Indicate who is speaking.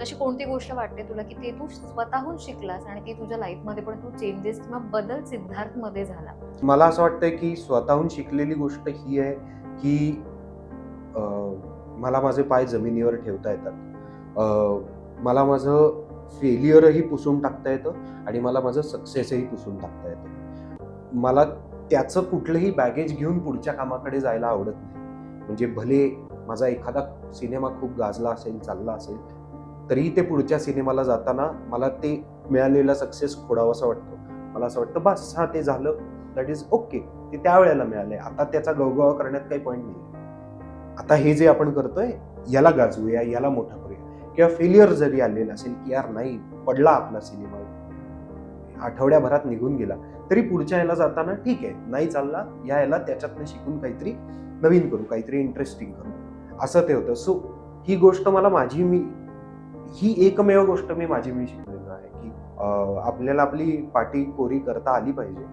Speaker 1: तशी कोणती गोष्ट वाटते तुला की ते तू स्वतःहून शिकलास आणि ती तुझ्या लाईफमध्ये पण तू चेंजेस किंवा बदल सिद्धार्थमध्ये झाला?
Speaker 2: मला असं वाटतंय की स्वतःहून शिकलेली गोष्ट ही आहे की अ, मला माझे पाय जमिनीवर ठेवता येतात. मला माझं फेल्युअरही पुसून टाकता येतं आणि मला माझं सक्सेसही पुसून टाकता येतं. मला त्याचं कुठलंही बॅगेज घेऊन पुढच्या कामाकडे जायला आवडत नाही. म्हणजे भले माझा एखादा सिनेमा खूप गाजला असेल, चालला असेल, तरीही ते पुढच्या सिनेमाला जाताना मला ते मिळालेला सक्सेस खोडावासा वाटतो. मला असं वाटतं बस हां, ते झालं, दॅट इज ओके. ते त्यावेळेला मिळालंय. आता त्याचा गवगवा करण्यात काही पॉइंट नाही. आता हे जे आपण करतोय, याला गाजवूया, याला मोठं करूया किंवा फेल्युअर जरी आलेलं असेल, की यार नाही पडला आपला सिनेमा, आठवड्याभरात निघून गेला, तरी पुढच्या याला जाताना ठीक आहे, नाही चालला, याला त्याच्यातनं शिकून काहीतरी नवीन करू, काहीतरी इंटरेस्टिंग करू, असं ते होतं. सो ही गोष्ट मला ही एकमेव गोष्ट मी शिकलेलो आहे, की आपल्याला आपली पाठी कोरी करता आली पाहिजे.